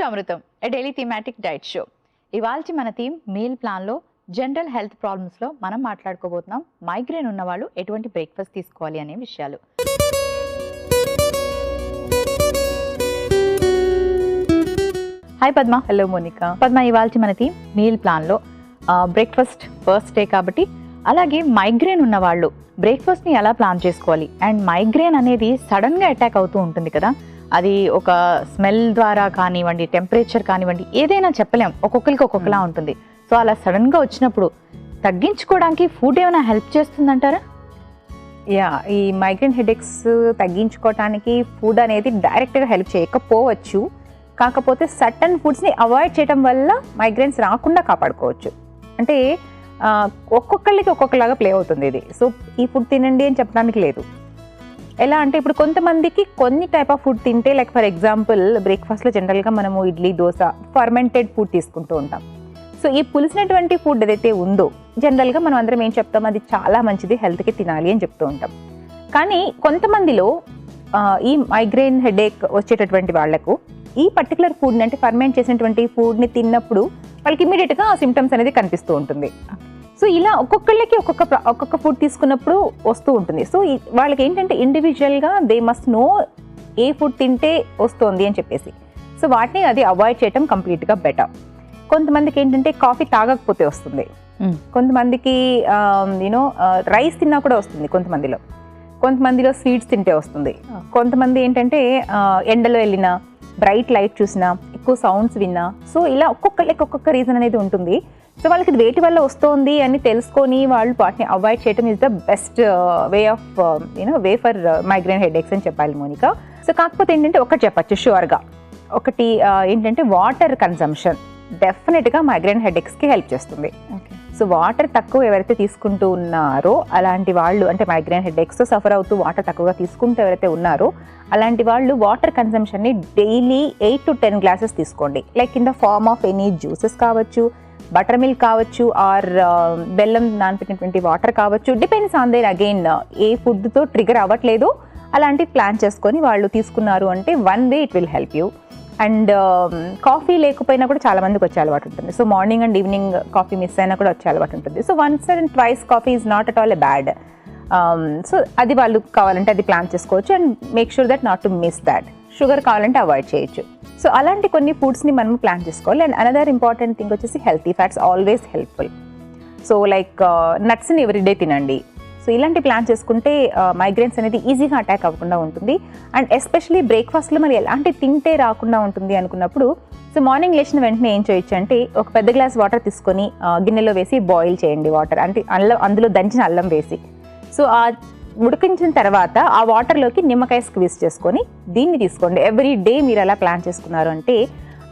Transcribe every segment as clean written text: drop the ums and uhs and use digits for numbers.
అమృతం ఏ daily thematic diet show. ఇవాల్టి మన theme meal ప్లాన్లో జనరల్ హెల్త్ ప్రాబ్లమ్స్లో మనం మాట్లాడుకోబోతున్నాం. మైగ్రేన్ ఉన్నవాళ్ళు ఎటువంటి బ్రేక్ఫాస్ట్ తీసుకోవాలి అనే విషయాలు. హాయ్ పద్మ. హలో మోనికా. పద్మ, ఇవాల్టి మన థీమ్ మీల్ ప్లాన్లో బ్రేక్ఫాస్ట్ ఫస్ట్ డే కాబట్టి, అలాగే మైగ్రేన్ ఉన్నవాళ్ళు బ్రేక్ఫాస్ట్ని ఎలా ప్లాన్ చేసుకోవాలి. అండ్ మైగ్రేన్ అనేది సడన్గా అటాక్ అవుతూ ఉంటుంది కదా, అది ఒక స్మెల్ ద్వారా కానివ్వండి, టెంపరేచర్ కానివ్వండి, ఏదైనా చెప్పలేం, ఒక్కొక్కరికి ఒక్కొక్కలా ఉంటుంది. సో అలా సడన్గా వచ్చినప్పుడు తగ్గించుకోవడానికి ఫుడ్ ఏమైనా హెల్ప్ చేస్తుందంటారా? ఈ మైగ్రేన్ హెడేక్స్ తగ్గించుకోవడానికి ఫుడ్ అనేది డైరెక్ట్గా హెల్ప్ చేయకపోవచ్చు. కాకపోతే సర్టన్ ఫుడ్స్ని అవాయిడ్ చేయడం వల్ల మైగ్రేన్స్ రాకుండా కాపాడుకోవచ్చు. అంటే ఒక్కొక్కరికి ఒక్కొక్కలాగా ప్లే అవుతుంది ఇది. సో ఈ ఫుడ్ తినండి అని చెప్పడానికి లేదు. ఎలా అంటే ఇప్పుడు కొంతమందికి కొన్ని టైప్ ఆఫ్ ఫుడ్ తింటే, లైక్ ఫర్ ఎగ్జాంపుల్ బ్రేక్ఫాస్ట్లో జనరల్గా మనము ఇడ్లీ, దోశ, ఫర్మెంటెడ్ ఫుడ్ తీసుకుంటూ ఉంటాం. సో ఈ పులిసినటువంటి ఫుడ్ ఏదైతే ఉందో జనరల్గా మనం అందరం ఏం చెప్తాం, అది చాలా మంచిది, హెల్త్కి తినాలి అని చెప్తూ ఉంటాం. కానీ కొంతమందిలో ఈ మైగ్రేన్ హెడేక్ వచ్చేటటువంటి వాళ్లకు ఈ పర్టికులర్ ఫుడ్ని, అంటే ఫర్మెంట్ చేసినటువంటి ఫుడ్ని తిన్నప్పుడు వాళ్ళకి ఇమీడియట్గా ఆ సిమ్టమ్స్ అనేది కనిపిస్తూ ఉంటుంది. సో ఇలా ఒక్కొక్కళ్ళకి ఒక్కొక్క ఫుడ్ తీసుకున్నప్పుడు వస్తూ ఉంటుంది. సో వాళ్ళకి ఏంటంటే ఇండివిజువల్గా they must know A food తింటే వస్తుంది అని చెప్పేసి. సో వాటిని అది అవాయిడ్ చేయటం కంప్లీట్గా బెటర్. కొంతమందికి ఏంటంటే కాఫీ తాగకపోతే వస్తుంది, కొంతమందికి రైస్ తిన్నా కూడా వస్తుంది, కొంతమందిలో స్వీట్స్ తింటే వస్తుంది, కొంతమంది ఏంటంటే ఎండలో వెళ్ళినా, బ్రైట్ లైట్ చూసినా, ఎక్కువ సౌండ్స్ విన్నా. సో ఇలా ఒక్కొక్కరికి ఒక్కొక్క రీజన్ అనేది ఉంటుంది. సో వాళ్ళకి వేటి వల్ల వస్తుంది అని తెలుసుకొని వాళ్ళు వాటిని అవాయిడ్ చేయడం is the best way for migraine headaches అని చెప్పాలి మోనికా. సో కాకపోతే ఏంటంటే ఒకటి చెప్పచ్చు షూర్గా, ఒకటి ఏంటంటే వాటర్ కన్సంప్షన్ డెఫినెట్గా మైగ్రేన్ హెడేక్స్కి హెల్ప్ చేస్తుంది. సో వాటర్ తక్కువ ఎవరైతే తీసుకుంటూ ఉన్నారో అలాంటి వాళ్ళు, అంటే మైగ్రేన్ హెడేక్స్తో సఫర్ అవుతూ వాటర్ తక్కువగా తీసుకుంటూ ఎవరైతే ఉన్నారో అలాంటి వాళ్ళు వాటర్ కన్సంప్షన్ని డైలీ 8 to 10 గ్లాసెస్ తీసుకోండి. Like in the form of any juices కావచ్చు, బటర్ మిల్క్ కావచ్చు, ఆర్ బెల్లం నానపెట్టినటువంటి వాటర్ కావచ్చు. Depends on their again a ఫుడ్తో ట్రిగర్ అవ్వట్లేదు అలాంటి ప్లాన్ చేసుకొని వాళ్ళు తీసుకున్నారు అంటే one way it will help you. And coffee లేకపోయినా కూడా చాలా మందికి వచ్చే అలవాటు ఉంటుంది. So morning and evening coffee miss అయినా కూడా వచ్చే అలవాటు ఉంటుంది. So once and twice coffee is not at all a bad. So అది వాళ్ళు కావాలంటే అది ప్లాన్ చేసుకోవచ్చు. And make sure that not to miss that. Sugar కావాలంటే అవాయిడ్ చేయొచ్చు. సో అలాంటి కొన్ని ఫుడ్స్ని మనం ప్లాన్ చేసుకోవాలి. అండ్ అనదర్ ఇంపార్టెంట్ థింగ్ వచ్చేసి healthy fats always helpful. So like నట్స్ని everyday తినండి. సో ఇలాంటి ప్లాన్ చేసుకుంటే మైగ్రేన్స్ అనేది ఈజీగా అటాక్ అవ్వకుండా ఉంటుంది. అండ్ ఎస్పెషలీ బ్రేక్ఫాస్ట్లో మరి ఎలాంటి తింటే రాకుండా ఉంటుంది అనుకున్నప్పుడు, సో మార్నింగ్ లేచిన వెంటనే ఏం చేయొచ్చు అంటే ఒక పెద్ద గ్లాస్ వాటర్ తీసుకొని గిన్నెలో వేసి బాయిల్ చేయండి వాటర్, అంటే అందులో దంచిన అల్లం వేసి. సో ఆ ఉడికించిన తర్వాత ఆ వాటర్లోకి నిమ్మకాయ స్క్వీజ్ చేసుకొని దీన్ని తీసుకోండి. ఎవ్రీ డే మీరు అలా ప్లాన్ చేసుకున్నారు అంటే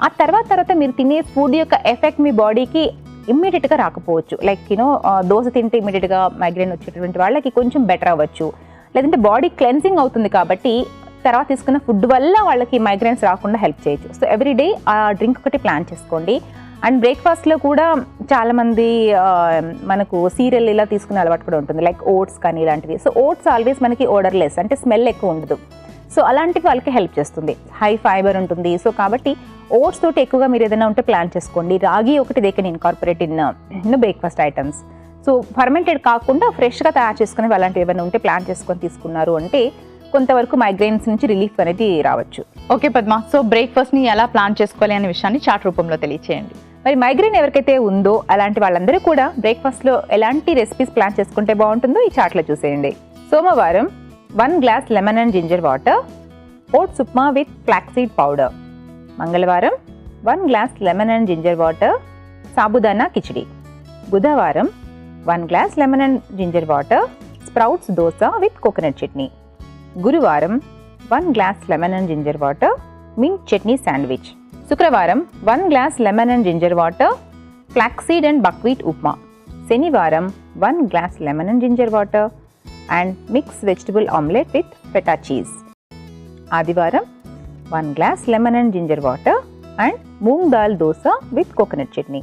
ఆ తర్వాత మీరు తినే ఫుడ్ యొక్క ఎఫెక్ట్ మీ బాడీకి ఇమ్మీడియట్గా రాకపోవచ్చు. లైక్ దోశ తింటే ఇమ్మీడియట్గా మైగ్రేన్ వచ్చేటటువంటి వాళ్ళకి కొంచెం బెటర్ అవ్వచ్చు. లేదంటే బాడీ క్లెన్సింగ్ అవుతుంది కాబట్టి తర్వాత తీసుకున్న ఫుడ్ వల్ల వాళ్ళకి మైగ్రేన్స్ రాకుండా హెల్ప్ చేయొచ్చు. సో ఎవ్రీ డే ఆ డ్రింక్ ఒకటి ప్లాన్ చేసుకోండి. అండ్ బ్రేక్ఫాస్ట్లో కూడా చాలామంది మనకు సీరియల్ ఇలా తీసుకునే అలవాటు కూడా ఉంటుంది, లైక్ ఓట్స్ కానీ ఇలాంటివి. సో ఓట్స్ ఆల్వేస్ మనకి ఓడర్లెస్, అంటే స్మెల్ ఎక్కువ ఉండదు. సో అలాంటివి వాళ్ళకి హెల్ప్ చేస్తుంది, హై ఫైబర్ ఉంటుంది. సో కాబట్టి ఓట్స్ తోటి ఎక్కువగా మీరు ఏదైనా ఉంటే ప్లాన్ చేసుకోండి. రాగి ఒకటి they can incorporate in breakfast items. So fermented కాకుండా ఫ్రెష్గా తయారు చేసుకుని అలాంటివి ఏమైనా ఉంటే ప్లాన్ చేసుకొని తీసుకున్నారు అంటే కొంతవరకు మైగ్రేన్స్ నుంచి రిలీఫ్ అనేది రావచ్చు. ఓకే పద్మ, సో బ్రేక్ఫాస్ట్ని ఎలా ప్లాన్ చేసుకోవాలి అనే విషయాన్ని చాట్ రూపంలో తెలియచేయండి. మరి మైగ్రేన్ ఎవరికైతే ఉందో అలాంటి వాళ్ళందరూ కూడా బ్రేక్ఫాస్ట్లో ఎలాంటి రెసిపీస్ ప్లాన్ చేసుకుంటే బాగుంటుందో ఈ చాట్లో చూసేయండి. సోమవారం 1 glass lemon and ginger water, oats upma with flaxseed powder. మంగళవారం 1 glass lemon and ginger water, sabudana khichdi. బుధవారం 1 glass lemon and ginger water, sprouts dosa with coconut chutney. గురువారం 1 glass lemon and ginger water, mint chutney sandwich. శుక్రవారం 1 glass lemon and ginger water, flaxseed and buckwheat upma. శనివారం 1 glass lemon and ginger water and mix vegetable omelette with feta cheese. ఆదివారం 1 glass lemon and ginger water and moong dal dosa with coconut chutney.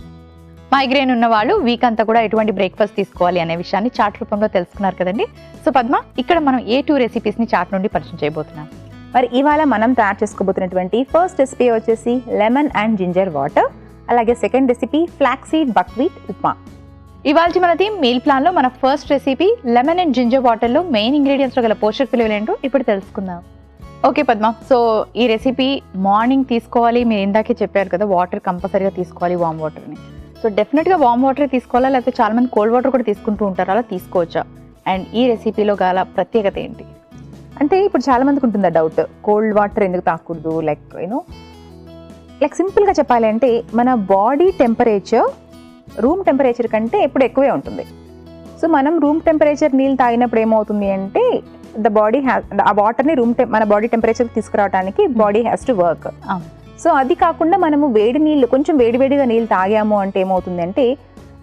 Migraine ఉన్న వాళ్ళు week అంతా కూడా ఎటువంటి breakfast తీసుకోవాలి అనే విషయాన్ని చాట్ రూపంలో తెలుసుకున్నారు కదండి. సో పద్మ, ఇక్కడ మనం ఏ 2 రెసిపీస్ని చాట్ నుండి పరిచయం చేయబోతున్నాం. మరి ఇవాళ మనం తయారు చేసుకోబోతున్నటువంటి ఫస్ట్ రెసిపీ వచ్చేసి లెమన్ అండ్ జింజర్ వాటర్, అలాగే second recipe flaxseed buckwheat upma. ఇవాళ మనది మీల్ ప్లాన్లో మన first recipe lemon and ginger వాటర్లో మెయిన్ ఇంగ్రీడియంట్స్లో గల పోషక విలువలు ఏంటో ఇప్పుడు తెలుసుకుందాం. ఓకే పద్మ, సో ఈ రెసిపీ మార్నింగ్ తీసుకోవాలి, మీరు ఇందాకే చెప్పారు కదా వాటర్ కంపల్సరీగా తీసుకోవాలి, వామ్ వాటర్ని. సో డెఫినెట్గా వామ్ వాటర్ తీసుకోవాలా, లేకపోతే చాలామంది కోల్డ్ వాటర్ కూడా తీసుకుంటూ ఉంటారు, అలా తీసుకోవచ్చా? అండ్ ఈ రెసిపీలో గల ప్రత్యేకత ఏంటి? అంటే ఇప్పుడు చాలా మందికి ఉంటుంది డౌట్, కోల్డ్ వాటర్ ఎందుకు తాగకూడదు. లైక్ సింపుల్గా చెప్పాలి అంటే మన బాడీ టెంపరేచర్ రూమ్ టెంపరేచర్ కంటే ఎప్పుడు ఎక్కువే ఉంటుంది. సో మనం రూమ్ టెంపరేచర్ నీళ్ళు తాగినప్పుడు ఏమవుతుంది అంటే ద బాడీ ఆ వాటర్ని మన బాడీ టెంపరేచర్ తీసుకురావడానికి body has to work. So అది కాకుండా మనము వేడి నీళ్ళు, కొంచెం వేడివేడిగా నీళ్ళు తాగాము అంటే ఏమవుతుంది అంటే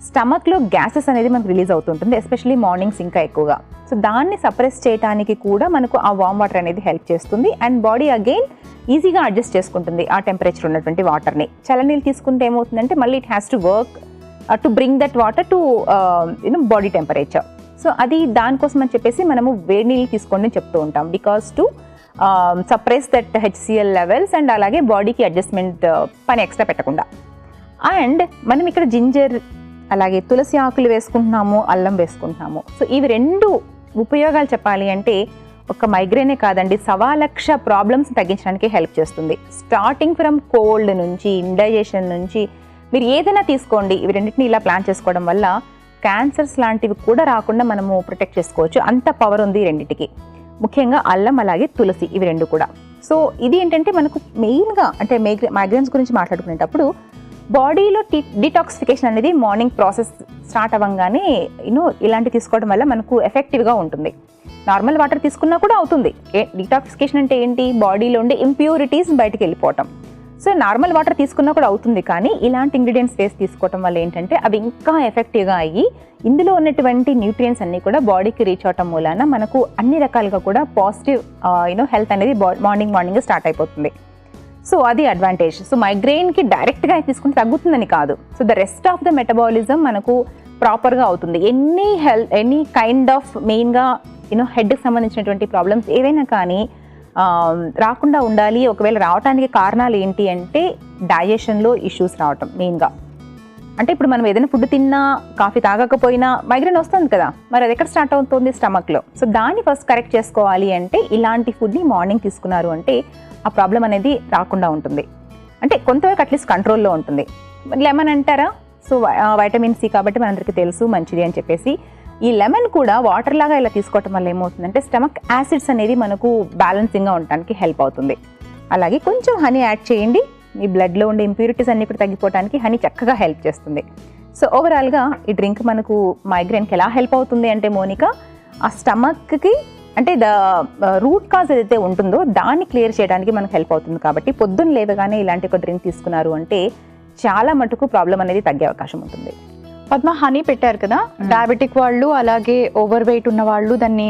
స్టమక్లో గ్యాసెస్ అనేది మనకు రిలీజ్ అవుతుంటుంది, ఎస్పెషల్లీ మార్నింగ్స్ ఇంకా ఎక్కువగా. సో దాన్ని సప్రెస్ చేయడానికి కూడా మనకు ఆ వామ్ వాటర్ అనేది హెల్ప్ చేస్తుంది. అండ్ బాడీ అగైన్ ఈజీగా అడ్జస్ట్ చేసుకుంటుంది ఆ టెంపరేచర్ ఉన్నటువంటి వాటర్ని. చల్లనీళ్ళు తీసుకుంటే ఏమవుతుందంటే మళ్ళీ it has to work to bring that water to body temperature. So అది దానికోసం అని చెప్పేసి మనము వేడి నీళ్ళు తీసుకోండి అని చెప్తూ ఉంటాం, because to suppress that HCl levels and అలాగే బాడీకి అడ్జస్ట్మెంట్ పని ఎక్స్ట్రా పెట్టకుండా. అండ్ మనం ఇక్కడ జింజర్ అలాగే తులసి ఆకులు వేసుకుంటున్నాము, అల్లం వేసుకుంటున్నాము. సో ఇవి రెండు ఉపయోగాలు చెప్పాలి అంటే ఒక మైగ్రేనే కాదండి, 1,00,000 ప్రాబ్లమ్స్ తగ్గించడానికి హెల్ప్ చేస్తుంది. స్టార్టింగ్ ఫ్రమ్ కోల్డ్ నుంచి, ఇండైజెషన్ నుంచి మీరు ఏదైనా తీసుకోండి, ఇవి రెండింటిని ఇలా ప్లాన్ చేసుకోవడం వల్ల క్యాన్సర్స్ లాంటివి కూడా రాకుండా మనము ప్రొటెక్ట్ చేసుకోవచ్చు. అంత పవర్ ఉంది రెండింటికి, ముఖ్యంగా అల్లం అలాగే తులసి, ఇవి రెండు కూడా. సో ఇది ఏంటంటే మనకు మెయిన్గా అంటే మైగ్రేన్స్ గురించి మాట్లాడుకునేటప్పుడు బాడీలో డిటాక్సిఫికేషన్ అనేది మార్నింగ్ ప్రాసెస్ స్టార్ట్ అవ్వగానే ఇలాంటి తీసుకోవడం వల్ల మనకు ఎఫెక్టివ్గా ఉంటుంది. నార్మల్ వాటర్ తీసుకున్నా కూడా అవుతుంది. డిటాక్సిఫికేషన్ అంటే ఏంటి? బాడీలో ఉండే ఇంప్యూరిటీస్ బయటికి వెళ్ళిపోవటం. సో నార్మల్ వాటర్ తీసుకున్నా కూడా అవుతుంది, కానీ ఇలాంటి ఇంగ్రీడియంట్స్ వేసి తీసుకోవడం వల్ల ఏంటంటే అవి ఇంకా ఎఫెక్టివ్గా అయ్యి ఇందులో ఉన్నటువంటి న్యూట్రియన్స్ అన్నీ కూడా బాడీకి రీచ్ అవటం మూలాన మనకు అన్ని రకాలుగా కూడా పాజిటివ్ హెల్త్ అనేది మార్నింగ్ స్టార్ట్ అయిపోతుంది. సో అది అడ్వాంటేజ్. సో మైగ్రెయిన్కి డైరెక్ట్గా తీసుకుంటే తగ్గుతుందని కాదు, so the rest of the metabolism మనకు ప్రాపర్గా అవుతుంది. ఎనీ కైండ్ ఆఫ్ మెయిన్గా హెడ్కి సంబంధించినటువంటి ప్రాబ్లమ్స్ ఏవైనా కానీ రాకుండా ఉండాలి. ఒకవేళ రావడానికి కారణాలు ఏంటి అంటే డైజెషన్లో ఇష్యూస్ రావటం మెయిన్గా. అంటే ఇప్పుడు మనం ఏదైనా ఫుడ్ తిన్నా, కాఫీ తాగకపోయినా మైగ్రేన్ వస్తుంది కదా, మరి అది ఎక్కడ స్టార్ట్ అవుతుంది? స్టమక్లో. సో దాన్ని ఫస్ట్ కరెక్ట్ చేసుకోవాలి అంటే ఇలాంటి ఫుడ్ని మార్నింగ్ తీసుకున్నారు అంటే ఆ ప్రాబ్లం అనేది రాకుండా ఉంటుంది. అంటే కొంతవరకు అట్లీస్ట్ కంట్రోల్లో ఉంటుంది. లెమన్ అంటారా? సో వైటమిన్ సి కాబట్టి మనందరికీ తెలుసు మంచిది అని చెప్పేసి ఈ లెమన్ కూడా వాటర్ లాగా ఇలా తీసుకోవటం వల్ల ఏమవుతుందంటే స్టమక్ యాసిడ్స్ అనేది మనకు బ్యాలెన్సింగ్గా ఉండడానికి హెల్ప్ అవుతుంది. అలాగే కొంచెం హనీ యాడ్ చేయండి, మీ బ్లడ్లో ఉండే ఇంప్యూరిటీస్ అన్ని కూడా తగ్గిపోవడానికి హనీ చక్కగా హెల్ప్ చేస్తుంది. సో ఓవరాల్గా ఈ డ్రింక్ మనకు మైగ్రేన్కి ఎలా హెల్ప్ అవుతుంది అంటే మోనికా, ఆ స్టమక్కి అంటే ద రూట్ కాజ్ ఏదైతే ఉంటుందో దాన్ని క్లియర్ చేయడానికి మనకు హెల్ప్ అవుతుంది. కాబట్టి పొద్దున్న లేవగానే ఇలాంటి ఒక డ్రింక్ తీసుకున్నారు అంటే చాలా మటుకు ప్రాబ్లం అనేది తగ్గే అవకాశం ఉంటుంది. పద్మ, హనీ పెట్టారు కదా, డయాబెటిక్ వాళ్ళు అలాగే ఓవర్ వెయిట్ ఉన్న వాళ్ళు దాన్ని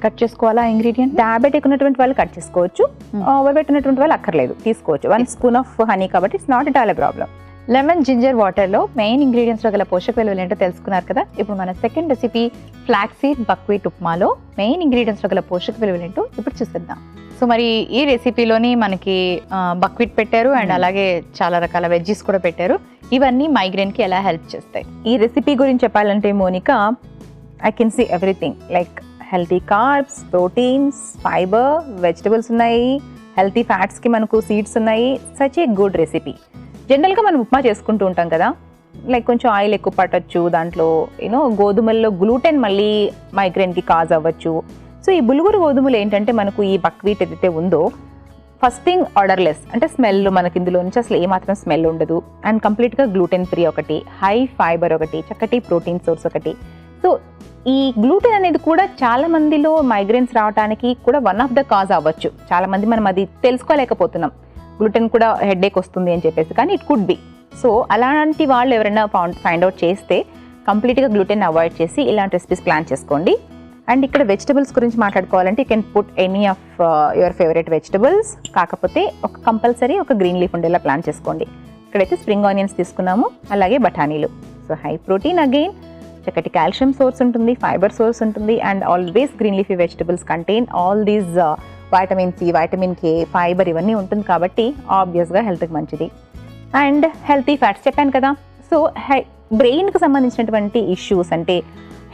కట్ చేసుకోవాలా? ఇంగ్రీడియంట్ డయాబెటిక్ ఉన్నటువంటి వాళ్ళు కట్ చేసుకోవచ్చు, ఓవర్ వెయిట్ ఉన్నటువంటి వాళ్ళు అక్కర్లేదు, తీసుకోవచ్చు. 1 స్పూన్ ఆఫ్ హనీ కాబట్టి it's not at all a problem. Lemon ginger వాటర్లో మెయిన్ ఇంగ్రీడియంట్స్లో గల పోషక విలువలు ఏంటో తెలుసుకున్నారు కదా. ఇప్పుడు మన సెకండ్ రెసిపీ ఫ్లాక్సీడ్ బక్వీట్ ఉప్మాలో మెయిన్ ఇంగ్రీడియంట్స్లో గల పోషక విలువలు ఏంటో ఇప్పుడు చూసేద్దాం. సో మరి ఈ రెసిపీలోని మనకి బక్వీట్ పెట్టారు అండ్ అలాగే చాలా రకాల వెజ్జీస్ కూడా పెట్టారు. ఇవన్నీ మైగ్రేన్కి ఎలా హెల్ప్ చేస్తాయి? ఈ రెసిపీ గురించి చెప్పాలంటే Monica, I can see everything. Like healthy carbs, proteins, fibre, vegetables ఉన్నాయి, హెల్తీ ఫ్యాట్స్కి మనకు సీడ్స్ ఉన్నాయి. Such a good recipe. జనరల్గా మనం ఉప్మా చేసుకుంటూ ఉంటాం కదా, లైక్ కొంచెం ఆయిల్ ఎక్కువ పట్టచ్చు, దాంట్లో గోధుమల్లో గ్లూటెన్ మళ్ళీ మైగ్రేన్కి కాజ్ అవ్వచ్చు. సో ఈ బులుగురు గోధుమలు ఏంటంటే మనకు ఈ బక్వీట్ ఏదైతే ఉందో ఫస్ట్ థింగ్ ఆర్డర్లెస్, అంటే స్మెల్ మనకి ఇందులో నుంచి అసలు ఏమాత్రం స్మెల్ ఉండదు. అండ్ కంప్లీట్గా గ్లూటెన్ ఫ్రీ ఒకటి, హై ఫైబర్ ఒకటి, చక్కటి ప్రోటీన్ సోర్స్ ఒకటి. సో ఈ గ్లూటెన్ అనేది కూడా చాలా మందిలో మైగ్రేన్స్ రావడానికి కూడా వన్ ఆఫ్ ద కాజ్ అవ్వచ్చు. చాలా మంది మనం అది తెలుసుకోలేకపోతున్నాం, గ్లూటెన్ కూడా హెడేక్ వస్తుంది అని చెప్పేసి, కానీ ఇట్ కుడ్ బి. సో అలాంటి వాళ్ళు ఎవరైనా ఫైండ్ అవుట్ చేస్తే కంప్లీట్గా గ్లూటెన్ అవాయిడ్ చేసి ఇలాంటి రెసిపీస్ ప్లాన్ చేసుకోండి. అండ్ ఇక్కడ వెజిటబుల్స్ గురించి మాట్లాడుకోవాలంటే you can put any of your favourite vegetables, కాకపోతే కంపల్సరీ ఒక గ్రీన్ లీఫ్ ఉండేలా ప్లాన్ చేసుకోండి. ఇక్కడైతే స్ప్రింగ్ ఆనియన్స్ తీసుకున్నాము, అలాగే బఠానీలు. సో హై ప్రోటీన్, అగైన్ చక్కటి కాల్షియం సోర్స్ ఉంటుంది, ఫైబర్ సోర్స్ ఉంటుంది. And always green leafy vegetables contain all these vitamin C, vitamin K, fibre ఇవన్నీ ఉంటుంది కాబట్టి ఆబ్వియస్గా హెల్త్కి మంచిది. అండ్ హెల్తీ ఫ్యాట్స్ చెప్పాను కదా. సో బ్రెయిన్కి సంబంధించినటువంటి ఇష్యూస్ అంటే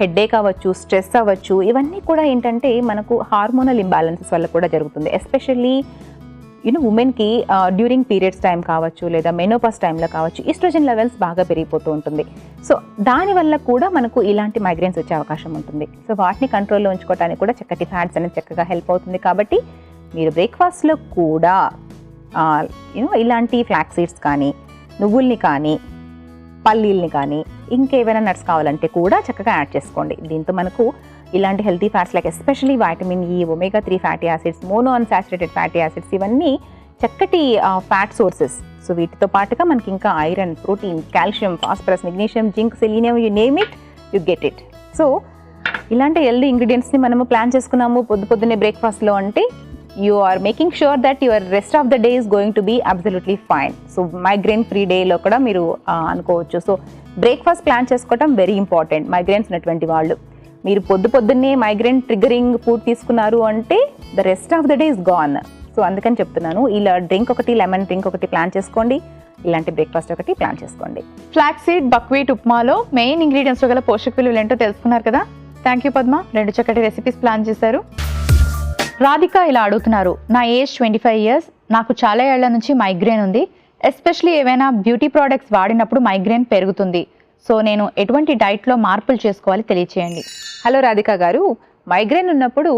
హెడ్ఏక్ అవ్వచ్చు, స్ట్రెస్ అవ్వచ్చు, ఇవన్నీ కూడా ఏంటంటే మనకు హార్మోనల్ ఇంబ్యాలెన్సెస్ వల్ల కూడా జరుగుతుంది. ఎస్పెషల్లీ ఉమెన్కి డ్యూరింగ్ పీరియడ్స్ టైం కావచ్చు లేదా మెనోపాస్ టైంలో కావచ్చు ఈస్ట్రోజన్ లెవెల్స్ బాగా పెరిగిపోతూ ఉంటుంది. సో దానివల్ల కూడా మనకు ఇలాంటి మైగ్రేన్స్ వచ్చే అవకాశం ఉంటుంది. సో వాటిని కంట్రోల్లో ఉంచుకోవడానికి కూడా చక్కటి ఫ్యాట్స్ అనేది చక్కగా హెల్ప్ అవుతుంది. కాబట్టి మీరు బ్రేక్ఫాస్ట్లో కూడా ఇలాంటి ఫ్లాక్స్ సీడ్స్ కానీ, నువ్వుల్ని కానీ, పల్లీల్ని కానీ, ఇంకేమైనా నట్స్ కావాలంటే కూడా చక్కగా యాడ్ చేసుకోండి. దీంతో మనకు ఇలాంటి healthy fats like especially vitamin E, omega 3 fatty acids, mono unsaturated fatty acids ఇవన్నీ చక్కటి ఫ్యాట్ సోర్సెస్. సో వీటితో పాటుగా మనకి ఇంకా iron, protein, calcium, phosphorus, magnesium, zinc, selenium, you name it, you get it. So ఇలాంటి హెల్దీ ఇంగ్రీడియంట్స్ని మనము plan చేసుకున్నాము పొద్దున్నే బ్రేక్ఫాస్ట్లో అంటే you are making sure that your rest of the day is going to be absolutely fine. So migraine free day లో కూడా మీరు అనుకోవచ్చు. సో బ్రేక్ఫాస్ట్ ప్లాన్ చేసుకోవటం వెరీ ఇంపార్టెంట్. మైగ్రేన్స్ ఉన్నటువంటి వాళ్ళు మీరు పొద్దున్నే మైగ్రేన్ ట్రిగరింగ్ ఫుడ్ తీసుకున్నారు అంటే the rest of the day is gone. So అందుకని చెప్తున్నాను, ఇలా డ్రింక్ ఒకటి, లెమన్ డ్రింక్ ఒకటి ప్లాన్ చేసుకోండి, ఇలాంటి బ్రేక్ఫాస్ట్ ఒకటి ప్లాన్ చేసుకోండి. ఫ్లాక్స్ సీడ్ బక్వీట్ ఉప్మాలో మెయిన్ ఇంగ్రీడియంట్స్ గల పోషక విలువలు ఏంటో తెలుసుకున్నారు కదా. థ్యాంక్ యూ పద్మ, 2 చక్కటి రెసిపీస్ ప్లాన్ చేశారు. రాధిక ఇలా అడుగుతున్నారు, నా ఏజ్ 25 years, నాకు చాలా ఏళ్ల నుంచి మైగ్రేన్ ఉంది. ఎస్పెషలీ ఏవైనా బ్యూటీ ప్రోడక్ట్స్ వాడినప్పుడు మైగ్రేన్ పెరుగుతుంది. సో నేను ఎటువంటి డైట్లో మార్పులు చేసుకోవాలి తెలియచేయండి. హలో రాధిక గారు, మైగ్రేన్ ఉన్నప్పుడు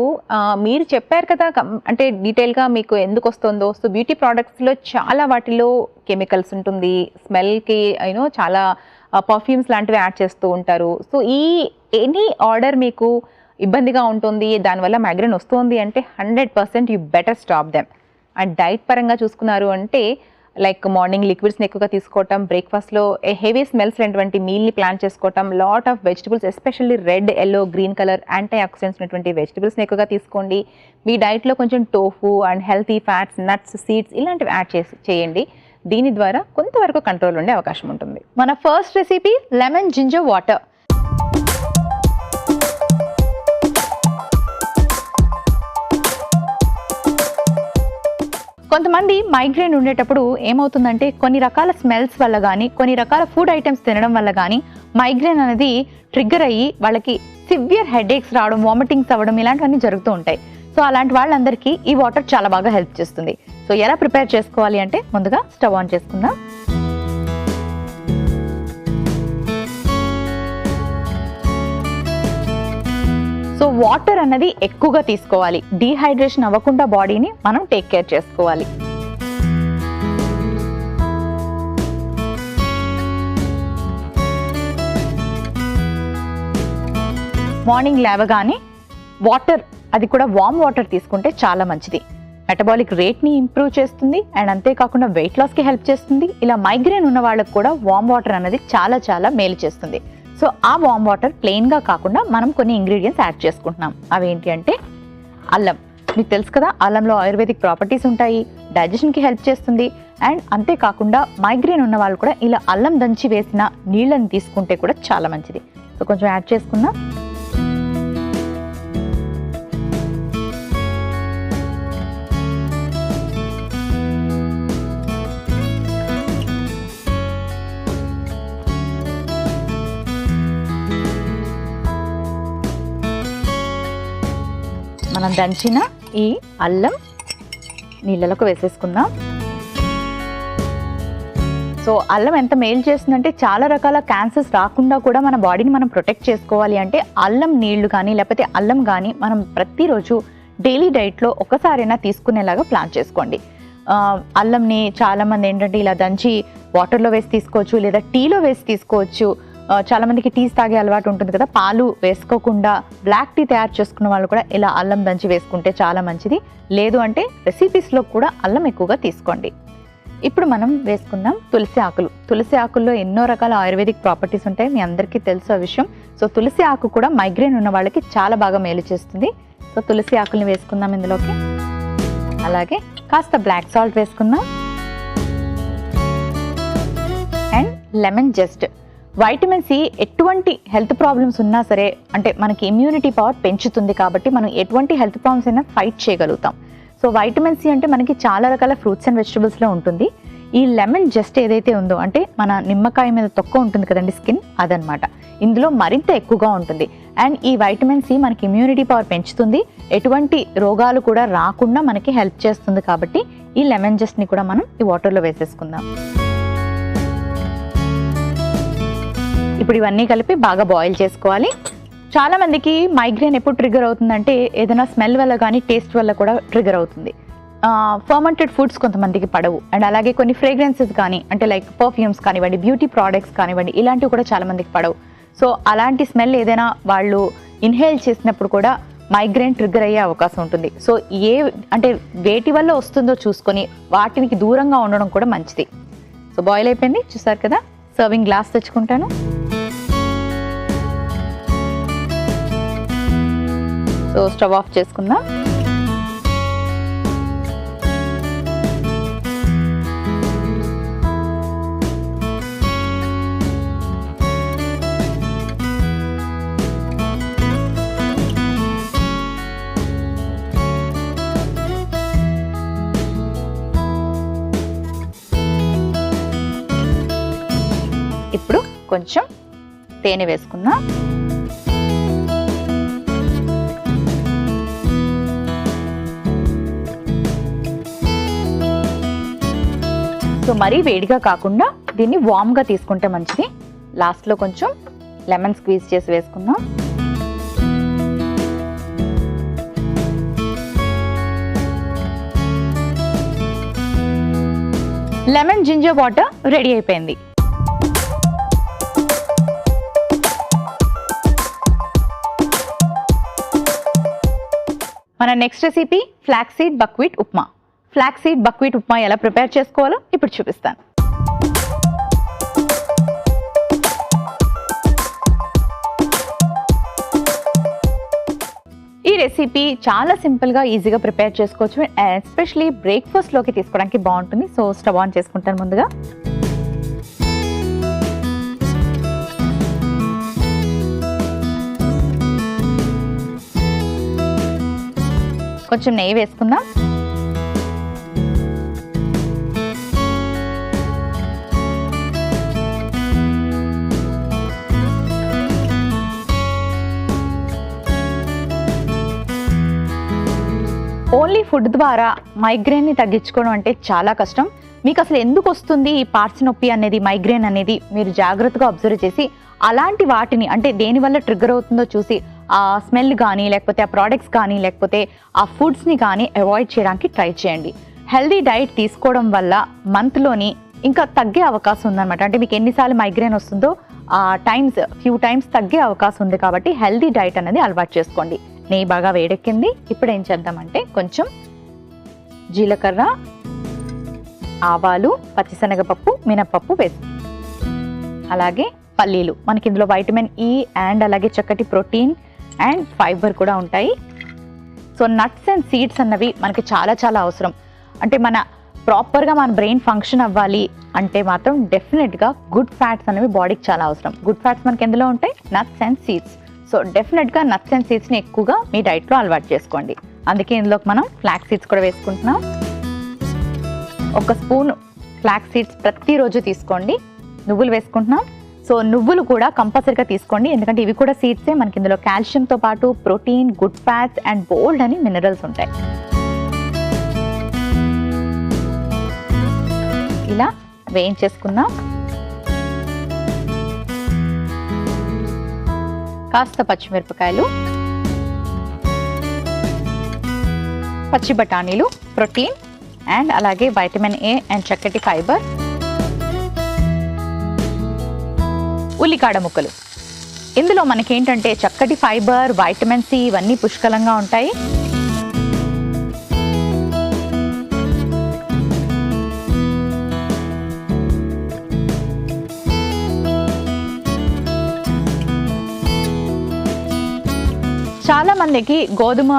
మీరు చెప్పారు కదా అంటే డీటెయిల్గా మీకు ఎందుకు వస్తుందో. సో బ్యూటీ ప్రోడక్ట్స్లో చాలా వాటిలో కెమికల్స్ ఉంటుంది, స్మెల్కి చాలా పర్ఫ్యూమ్స్ లాంటివి యాడ్ చేస్తూ ఉంటారు. సో ఈ ఎనీ ఆర్డర్ మీకు ఇబ్బందిగా ఉంటుంది, దానివల్ల మైగ్రేన్ వస్తుంది అంటే 100% you better stop them. And diet పరంగా చూసుకున్నారు అంటే లైక్ మార్నింగ్ లిక్విడ్స్ని ఎక్కువగా తీసుకోవటం, బ్రేక్ఫాస్ట్లో హెవీ స్మెల్స్ లేనటువంటి మీల్ని ప్లాన్ చేసుకోవటం, lot of vegetables especially red, yellow, green colour antioxidants ఉన్నటువంటి వెజిటబుల్స్ని ఎక్కువగా తీసుకోండి. మీ డైట్లో కొంచెం tofu and healthy fats, nuts, seeds ఇలాంటివి యాడ్ చేయండి. దీని ద్వారా కొంతవరకు కంట్రోల్ ఉండే అవకాశం ఉంటుంది. మన first recipe lemon ginger water. కొంతమంది మైగ్రేన్ ఉండేటప్పుడు ఏమవుతుందంటే కొన్ని రకాల స్మెల్స్ వల్ల కానీ, కొన్ని రకాల ఫుడ్ ఐటమ్స్ తినడం వల్ల కానీ మైగ్రేన్ అనేది ట్రిగ్గర్ అయ్యి వాళ్ళకి సివియర్ హెడేక్స్ రావడం, వామిటింగ్స్ అవ్వడం ఇలాంటివన్నీ జరుగుతూ ఉంటాయి. సో అలాంటి వాళ్ళందరికీ ఈ వాటర్ చాలా బాగా హెల్ప్ చేస్తుంది. సో ఎలా ప్రిపేర్ చేసుకోవాలి అంటే ముందుగా స్టవ్ ఆన్ చేసుకుందాం. సో వాటర్ అన్నది ఎక్కువగా తీసుకోవాలి, డీహైడ్రేషన్ అవ్వకుండా బాడీని మనం టేక్ కేర్ చేసుకోవాలి. మార్నింగ్ లేవగానే వాటర్, అది కూడా వామ్ వాటర్ తీసుకుంటే చాలా మంచిది. మెటబాలిక్ రేట్ని ఇంప్రూవ్ చేస్తుంది అండ్ అంతేకాకుండా వెయిట్ లాస్కి హెల్ప్ చేస్తుంది. ఇలా మైగ్రేన్ ఉన్న వాళ్ళకు కూడా వామ్ వాటర్ అనేది చాలా చాలా మేలు చేస్తుంది. సో ఆ వామ్ వాటర్ ప్లెయిన్గా కాకుండా మనం కొన్ని ఇంగ్రీడియంట్స్ యాడ్ చేసుకుంటున్నాం. అవేంటి అంటే అల్లం. మీకు తెలుసు కదా, అల్లంలో ఆయుర్వేదిక్ ప్రాపర్టీస్ ఉంటాయి, డైజెషన్కి హెల్ప్ చేస్తుంది. అండ్ అంతేకాకుండా మైగ్రేన్ ఉన్న వాళ్ళు కూడా ఇలా అల్లం దంచి వేసిన నీళ్ళని తీసుకుంటే కూడా చాలా మంచిది. సో కొంచెం యాడ్ చేసుకున్నాం. మనం దంచిన ఈ అల్లం నీళ్ళలోకి వేసేసుకుందాం. సో అల్లం ఎంత మేలు చేస్తుందంటే చాలా రకాల క్యాన్సర్స్ రాకుండా కూడా మన బాడీని మనం ప్రొటెక్ట్ చేసుకోవాలి అంటే అల్లం నీళ్లు కానీ లేకపోతే అల్లం కానీ మనం ప్రతిరోజు డైలీ డైట్లో ఒకసారైనా తీసుకునేలాగా ప్లాన్ చేసుకోండి. అల్లంని చాలామంది ఏంటంటే ఇలా దంచి వాటర్లో వేసి తీసుకోవచ్చు లేదా టీలో వేసి తీసుకోవచ్చు. చాలా మందికి టీస్ తాగే అలవాటు ఉంటుంది కదా, పాలు వేసుకోకుండా బ్లాక్ టీ తయారు చేసుకున్న వాళ్ళు కూడా ఇలా అల్లం దంచి వేసుకుంటే చాలా మంచిది. లేదు అంటే రెసిపీస్లో కూడా అల్లం ఎక్కువగా తీసుకోండి. ఇప్పుడు మనం వేసుకుందాం తులసి ఆకులు. తులసి ఆకుల్లో ఎన్నో రకాల ఆయుర్వేదిక్ ప్రాపర్టీస్ ఉంటాయి, మీ అందరికీ తెలుసు ఆ విషయం. సో తులసి ఆకు కూడా మైగ్రేన్ ఉన్న వాళ్ళకి చాలా బాగా మేలు చేస్తుంది. సో తులసి ఆకుల్ని వేసుకుందాం ఇందులోకి. అలాగే కాస్త బ్లాక్ సాల్ట్ వేసుకుందాం and lemon just. Vitamin C ఎటువంటి హెల్త్ ప్రాబ్లమ్స్ ఉన్నా సరే అంటే మనకి ఇమ్యూనిటీ పవర్ పెంచుతుంది కాబట్టి మనం ఎటువంటి హెల్త్ ప్రాబ్లమ్స్ అయినా ఫైట్ చేయగలుగుతాం. సో వైటమిన్ సి అంటే మనకి చాలా రకాల ఫ్రూట్స్ అండ్ వెజిటబుల్స్లో ఉంటుంది. ఈ లెమన్ జస్ట్ ఏదైతే ఉందో అంటే మన నిమ్మకాయ మీద తొక్క ఉంటుంది కదండి, స్కిన్, అదనమాట ఇందులో మరింత ఎక్కువగా ఉంటుంది. అండ్ ఈ వైటమిన్ సి మనకి ఇమ్యూనిటీ పవర్ పెంచుతుంది, ఎటువంటి రోగాలు కూడా రాకుండా మనకి హెల్ప్ చేస్తుంది. కాబట్టి ఈ లెమన్ జస్ట్ని కూడా మనం ఈ వాటర్లో వేసేసుకుందాం. ఇప్పుడు ఇవన్నీ కలిపి బాగా బాయిల్ చేసుకోవాలి. చాలా మందికి మైగ్రేన్ ఎప్పుడు ట్రిగర్ అవుతుందంటే ఏదైనా స్మెల్ వల్ల కానీ టేస్ట్ వల్ల కూడా ట్రిగర్ అవుతుంది. ఫర్మెంటెడ్ ఫుడ్స్ కొంతమందికి పడవు, అండ్ అలాగే కొన్ని ఫ్రేగ్రెన్సెస్ కానీ అంటే లైక్ పర్ఫ్యూమ్స్ కానివ్వండి, బ్యూటీ ప్రోడక్ట్స్ కానివ్వండి, ఇలాంటివి కూడా చాలా మందికి పడవు. సో అలాంటి స్మెల్ ఏదైనా వాళ్ళు ఇన్హేల్ చేసినప్పుడు కూడా మైగ్రేన్ ట్రిగర్ అయ్యే అవకాశం ఉంటుంది. సో అంటే వేటి వల్ల వస్తుందో చూసుకొని వాటికి దూరంగా ఉండడం కూడా మంచిది. సో బాయిల్ అయిపోయింది చూసారు కదా, సర్వింగ్ గ్లాస్ తెచ్చుకుంటాను. సో స్టవ్ ఆఫ్ చేసుకుందాం. ఇప్పుడు కొంచెం తేనె వేసుకుందాం. సో మరీ వేడిగా కాకుండా దీన్ని వామ్గా తీసుకుంటే మంచిది. లాస్ట్లో కొంచెం లెమన్ స్క్వీజ్ చేసి వేసుకుందాం. లెమన్ జింజర్ వాటర్ రెడీ అయిపోయింది. మన next recipe flaxseed buckwheat upma. Flaxseed buckwheat upma ఎలా ప్రిపేర్ చేసుకోవాలో ఇప్పుడు చూపిస్తాను. ఈ రెసిపీ చాలా సింపుల్గా ఈజీగా ప్రిపేర్ చేసుకోవచ్చు, ఎస్పెషలీ బ్రేక్ఫాస్ట్లోకి తీసుకోవడానికి బాగుంటుంది. సో స్టవ్ ఆన్ చేసుకుంటాను. ముందుగా కొంచెం నెయ్యి వేసుకుందాం. ఓన్లీ ఫుడ్ ద్వారా మైగ్రేన్ని తగ్గించుకోవడం అంటే చాలా కష్టం. మీకు అసలు ఎందుకు వస్తుంది ఈ పార్ట్స్ నొప్పి అనేది, మైగ్రేన్ అనేది మీరు జాగ్రత్తగా అబ్జర్వ్ చేసి అలాంటి వాటిని అంటే దేనివల్ల ట్రిగ్గర్ అవుతుందో చూసి ఆ స్మెల్ కానీ లేకపోతే ఆ ప్రోడక్ట్స్ కానీ లేకపోతే ఆ ఫుడ్స్ని కానీ అవాయిడ్ చేయడానికి ట్రై చేయండి. హెల్దీ డైట్ తీసుకోవడం వల్ల మంత్లోని ఇంకా తగ్గే అవకాశం ఉందన్నమాట. అంటే మీకు ఎన్నిసార్లు మైగ్రేన్ వస్తుందో ఆ ఫ్యూ టైమ్స్ తగ్గే అవకాశం ఉంది. కాబట్టి హెల్దీ డైట్ అనేది అలవాటు చేసుకోండి. నెయ్యి బాగా వేడెక్కింది. ఇప్పుడు ఏం చేద్దామంటే కొంచెం జీలకర్ర, ఆవాలు, పచ్చిశనగపప్పు, మినపప్పు వేసి అలాగే పల్లీలు. మనకి ఇందులో వైటమిన్ ఈ అండ్ అలాగే చక్కటి ప్రోటీన్ అండ్ ఫైబర్ కూడా ఉంటాయి. సో నట్స్ అండ్ సీడ్స్ అన్నవి మనకి చాలా చాలా అవసరం. అంటే ప్రాపర్గా మన బ్రెయిన్ ఫంక్షన్ అవ్వాలి అంటే మాత్రం డెఫినెట్గా గుడ్ ఫ్యాట్స్ అనేవి బాడీకి చాలా అవసరం. గుడ్ ఫ్యాట్స్ మనకి ఎందులో ఉంటాయి? Nuts and seeds. సో డెఫినెట్గా నట్స్ అండ్ సీడ్స్ని ఎక్కువగా మీ డైట్లో అలవాటు చేసుకోండి. అందుకే ఇందులోకి మనం ఫ్లాక్స్ సీడ్స్ కూడా వేసుకుంటున్నాం. 1 స్పూన్ ఫ్లాక్స్ సీడ్స్ ప్రతిరోజు తీసుకోండి. నువ్వులు వేసుకుంటున్నాం. సో నువ్వులు కూడా కంపల్సరీగా తీసుకోండి, ఎందుకంటే ఇవి కూడా సీడ్సే. మనకి ఇందులో కాల్షియంతో పాటు ప్రోటీన్, గుడ్ ఫ్యాట్స్ అండ్ బోల్డ్ అని మినరల్స్ ఉంటాయి. ఇలా వేయించేసుకుందాం. కాస్త పచ్చిమిరపకాయలు, పచ్చి బఠానీలు, ప్రోటీన్ అండ్ అలాగే వైటమిన్ ఏ అండ్ చక్కటి ఫైబర్, ఉల్లికాడ ముక్కలు. ఇందులో మనకేంటంటే చక్కటి ఫైబర్, వైటమిన్ సి ఇవన్నీ పుష్కలంగా ఉంటాయి. చాలా మందికి గోధుమ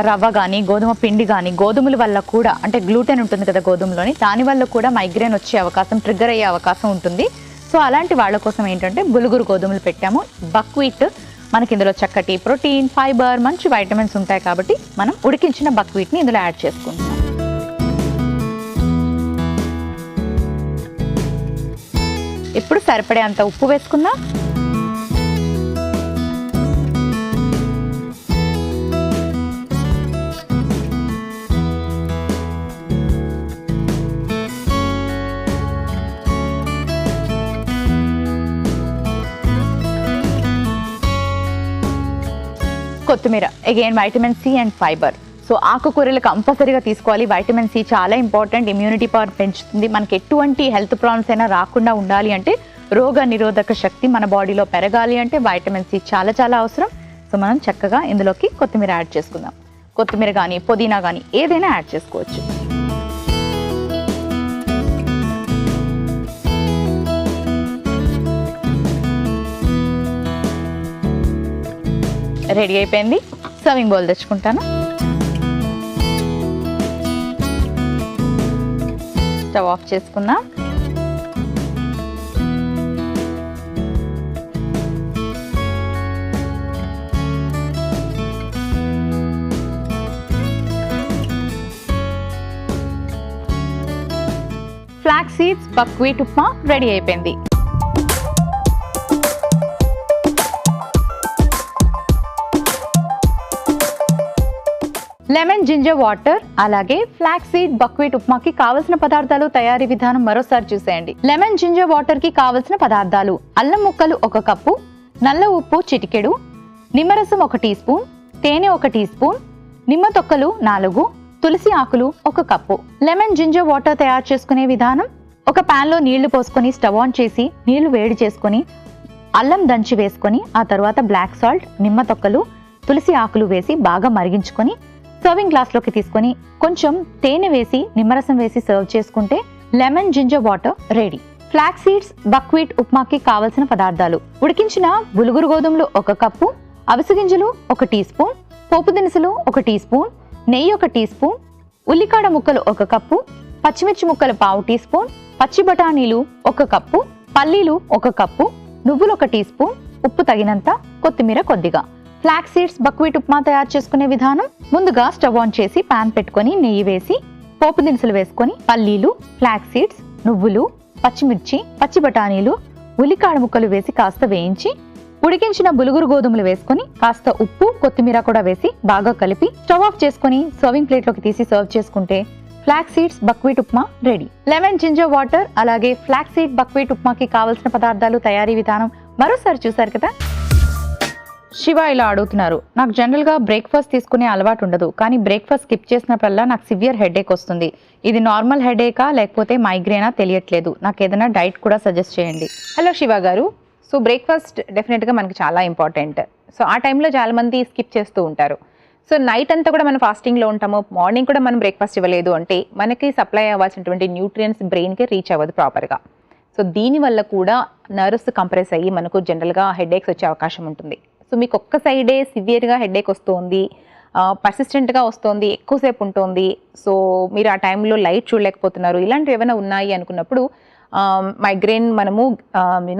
రవ్వ కానీ గోధుమ పిండి కానీ గోధుమల వల్ల కూడా అంటే గ్లూటెన్ ఉంటుంది కదా గోధుమలోని, దానివల్ల కూడా మైగ్రేన్ వచ్చే అవకాశం, ట్రిగ్గర్ అయ్యే అవకాశం ఉంటుంది. సో అలాంటి వాళ్ళ కోసం ఏంటంటే బులుగురు గోధుమలు పెట్టాము. బక్వీట్ మనకి ఇందులో చక్కటి ప్రోటీన్, ఫైబర్, మంచి వైటమిన్స్ ఉంటాయి కాబట్టి మనం ఉడికించిన బక్వీట్ని ఇందులో యాడ్ చేసుకుంటాం. ఇప్పుడు సరిపడే అంత ఉప్పు వేసుకుందాం. కొత్తిమీర, again vitamin C and fibre. So ఆకుకూరలు కంపల్సరీగా తీసుకోవాలి. వైటమిన్ సి చాలా ఇంపార్టెంట్, ఇమ్యూనిటీ పవర్ పెంచుతుంది. మనకి ఎటువంటి హెల్త్ ప్రాబ్లమ్స్ అయినా రాకుండా ఉండాలి అంటే, రోగ నిరోధక శక్తి మన బాడీలో పెరగాలి అంటే వైటమిన్ సి చాలా చాలా అవసరం. సో మనం చక్కగా ఇందులోకి కొత్తిమీర యాడ్ చేసుకుందాం. కొత్తిమీర కానీ పుదీనా కానీ ఏదైనా యాడ్ చేసుకోవచ్చు. రెడీ అయిపోయింది. సర్వింగ్ బౌల్ తెచ్చుకుంటాను. స్టవ్ ఆఫ్ చేసుకుందాం. Flax seeds buckwheat upma ready అయిపోయింది. లెమన్ జింజర్ వాటర్ అలాగే ఫ్లాక్స్ సీడ్ బక్వీట్ ఉప్మాకి కావలసిన పదార్థాలు, తయారీ విధానం మరోసారి చూసేయండి. లెమన్ జింజర్ వాటర్ కి కావలసిన పదార్థాలు: అల్లం ముక్కలు 1 కప్పు, నల్ల ఉప్పు చిటికెడు, నిమ్మరసం 1 టీ స్పూన్, తేనె 1 టీ స్పూన్, నిమ్మ తొక్కలు 4, తులసి ఆకులు 1 కప్పు. లెమన్ జింజర్ వాటర్ తయారు చేసుకునే విధానం: ఒక పాన్ లో నీళ్లు పోసుకొని స్టవ్ ఆన్ చేసి నీళ్లు వేడి చేసుకొని అల్లం దంచి వేసుకొని ఆ తర్వాత బ్లాక్ సాల్ట్, నిమ్మ తొక్కలు, తులసి ఆకులు వేసి బాగా మరిగించుకొని సర్వింగ్ గ్లాస్ లోకి తీసుకొని కొంచెం తేనె వేసి నిమ్మరసం వేసి సర్వ్ చేసుకుంటే lemon ginger water ready. Flax seeds buckwheat ఉప్మాకి కావలసిన పదార్థాలు: ఉడికించిన బులుగురు గోధుమలు 1 కప్పు, అవిసె గింజలు 1 టీ స్పూన్, పోపు దినుసులు 1 టీ స్పూన్, నెయ్యి 1 టీ స్పూన్, ఉల్లికాడ ముక్కలు 1 కప్పు, పచ్చిమిర్చి ముక్కలు 1/2 టీ స్పూన్, పచ్చి బఠానీలు 1 కప్పు, పల్లీలు 1 కప్పు, నువ్వులు 1 టీ స్పూన్, ఉప్పు తగినంత, కొత్తిమీర కొద్దిగా. ఫ్లాక్స్ సీడ్స్ బక్వీట్ ఉప్మా తయారు చేసుకునే విధానం: ముందుగా స్టవ్ ఆన్ చేసి పాన్ పెట్టుకొని నెయ్యి వేసి పోపు దినుసులు వేసుకొని పల్లీలు, ఫ్లాక్స్ సీడ్స్, నువ్వులు, పచ్చిమిర్చి, పచ్చి బఠానీలు, ఉల్లికాడ ముక్కలు వేసి కాస్త వేయించి ఉడికించిన బులుగురు గోధుమలు వేసుకొని కాస్త ఉప్పు, కొత్తిమీర కూడా వేసి బాగా కలిపి స్టవ్ ఆఫ్ చేసుకొని సర్వింగ్ ప్లేట్ లోకి తీసి సర్వ్ చేసుకుంటే flax seeds buckwheat upma ready. Lemon ginger water అలాగే ఫ్లాక్స్ సీడ్ బక్వీట్ ఉప్మాకి కావలసిన పదార్థాలు, తయారీ విధానం మరోసారి చూసారు కదా. శివ ఇలా అడుగుతున్నారు: నాకు జనరల్గా బ్రేక్ఫాస్ట్ తీసుకునే అలవాటు ఉండదు, కానీ బ్రేక్ఫాస్ట్ స్కిప్ చేసినప్పుడల్లా నాకు సివియర్ హెడేక్ వస్తుంది. ఇది నార్మల్ హెడేకా లేకపోతే మైగ్రేనా తెలియట్లేదు. నాకు ఏదైనా డైట్ కూడా సజెస్ట్ చేయండి. హలో శివ గారు. సో బ్రేక్ఫాస్ట్ డెఫినెట్గా మనకి చాలా ఇంపార్టెంట్. సో ఆ టైంలో చాలామంది స్కిప్ చేస్తూ ఉంటారు. సో నైట్ అంతా కూడా మనం ఫాస్టింగ్లో ఉంటాము, మార్నింగ్ కూడా మనం బ్రేక్ఫాస్ట్ ఇవ్వలేదు అంటే మనకి సప్లై అవ్వాల్సినటువంటి న్యూట్రియన్స్ బ్రెయిన్కి రీచ్ అవ్వదు ప్రాపర్గా. సో దీనివల్ల కూడా నర్వ్స్ కంప్రెస్ అయ్యి మనకు జనరల్గా హెడేక్స్ వచ్చే అవకాశం ఉంటుంది. సో మీకు ఒక్క సైడే సివియర్గా హెడేక్ వస్తుంది, పర్సిస్టెంట్గా వస్తుంది, ఎక్కువసేపు ఉంటుంది, సో మీరు ఆ టైంలో లైట్ చూడలేకపోతున్నారు, ఇలాంటివి ఏమైనా ఉన్నాయి అనుకున్నప్పుడు మైగ్రేన్ మనము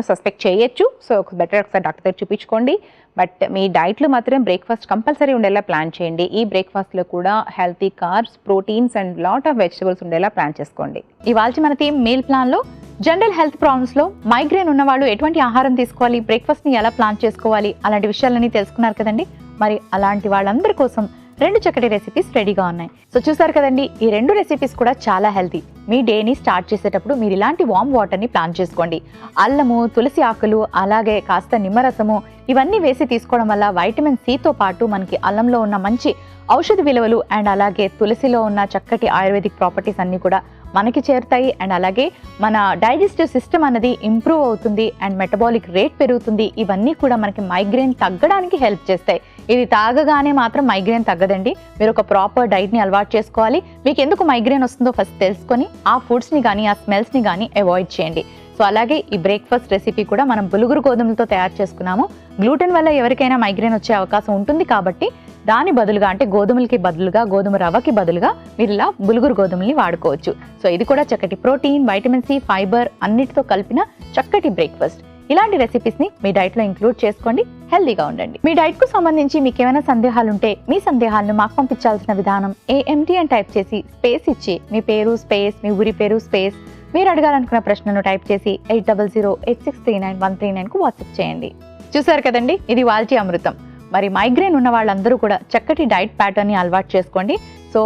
సస్పెక్ట్ చేయొచ్చు. సో బెటర్ ఒకసారి డాక్టర్ దగ్గర చూపించుకోండి. బట్ మీ డైట్లో మాత్రం బ్రేక్ఫాస్ట్ కంపల్సరీ ఉండేలా ప్లాన్ చేయండి. ఈ బ్రేక్ఫాస్ట్లో కూడా healthy carbs, proteins and lot of vegetables ఉండేలా ప్లాన్ చేసుకోండి. ఇవాళ మన థీమ్ మీల్ ప్లాన్లో జనరల్ హెల్త్ ప్రాబ్లమ్స్లో మైగ్రేన్ ఉన్న వాళ్ళు ఎటువంటి ఆహారం తీసుకోవాలి, బ్రేక్ఫాస్ట్ని ఎలా ప్లాన్ చేసుకోవాలి, అలాంటి విషయాలన్నీ తెలుసుకున్నారు కదండి. మరి అలాంటి వాళ్ళందరి కోసం 2 చక్కటి రెసిపీస్ రెడీగా ఉన్నాయి. సో చూసారు కదండి, ఈ 2 రెసిపీస్ కూడా చాలా హెల్తీ. మీ డేని స్టార్ట్ చేసేటప్పుడు మీరు ఇలాంటి వామ్ వాటర్ని ప్లాన్ చేసుకోండి. అల్లము, తులసి ఆకులు, అలాగే కాస్త నిమ్మరసము ఇవన్నీ వేసి తీసుకోవడం వల్ల వైటమిన్ సితో పాటు మనకి అల్లంలో ఉన్న మంచి ఔషధ విలువలు అండ్ అలాగే తులసిలో ఉన్న చక్కటి ఆయుర్వేదిక్ ప్రాపర్టీస్ అన్నీ కూడా మనకి చేరుతాయి. అండ్ అలాగే మన డైజెస్టివ్ సిస్టమ్ అనేది ఇంప్రూవ్ అవుతుంది అండ్ మెటబాలిక్ రేట్ పెరుగుతుంది. ఇవన్నీ కూడా మనకి మైగ్రేన్ తగ్గడానికి హెల్ప్ చేస్తాయి. ఇది తాగగానే మాత్రం మైగ్రేన్ తగ్గదండి. మీరు ఒక ప్రాపర్ డైట్ని అలవాటు చేసుకోవాలి. మీకు ఎందుకు మైగ్రేన్ వస్తుందో ఫస్ట్ తెలుసుకొని ఆ ఫుడ్స్ని కానీ ఆ స్మెల్స్ని కానీ అవాయిడ్ చేయండి. సో అలాగే ఈ బ్రేక్ఫాస్ట్ రెసిపీ కూడా మనం బులుగురు గోధుమలతో తయారు చేసుకున్నాము. గ్లూటెన్ వల్ల ఎవరికైనా మైగ్రేన్ వచ్చే అవకాశం ఉంటుంది కాబట్టి దాని బదులుగా అంటే గోధుమలకి బదులుగా, గోధుమ రవ్వకి బదులుగా మీరు ఇలా బులుగురు గోధుమల్ని వాడుకోవచ్చు. సో ఇది కూడా చక్కటి ప్రోటీన్, వైటమిన్ సి, ఫైబర్ అన్నిటితో కలిపిన చక్కటి బ్రేక్ఫాస్ట్. ఇలాంటి రెసిపీస్ని మీ డైట్లో ఇంక్లూడ్ చేసుకోండి, హెల్దీగా ఉండండి. మీ డైట్కు సంబంధించి మీకు ఏమైనా సందేహాలు ఉంటే మీ సందేహాలను మాకు పంపించాల్సిన విధానం AMT అని టైప్ చేసి స్పేస్ ఇచ్చి మీ పేరు స్పేస్, మీ ఊరి పేరు స్పేస్, మీరు అడగాలనుకున్న ప్రశ్నను టైప్ చేసి 8008639139కు వాట్సాప్ చేయండి. చూసారు కదండి, ఇది వాల్టీ అమృతం. మరి మైగ్రేన్ ఉన్న వాళ్ళందరూ కూడా చక్కటి డైట్ ప్యాటర్న్ని అలవాటు చేసుకోండి. సో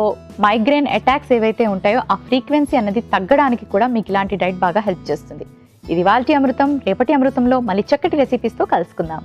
మైగ్రేన్ అటాక్స్ ఏవైతే ఉంటాయో ఆ ఫ్రీక్వెన్సీ అన్నది తగ్గడానికి కూడా మీకు ఇలాంటి డైట్ బాగా హెల్ప్ చేస్తుంది. ఇది వాల్టీ అమృతం. రేపటి అమృతంలో మళ్ళీ చక్కటి రెసిపీస్తో కలుసుకుందాం.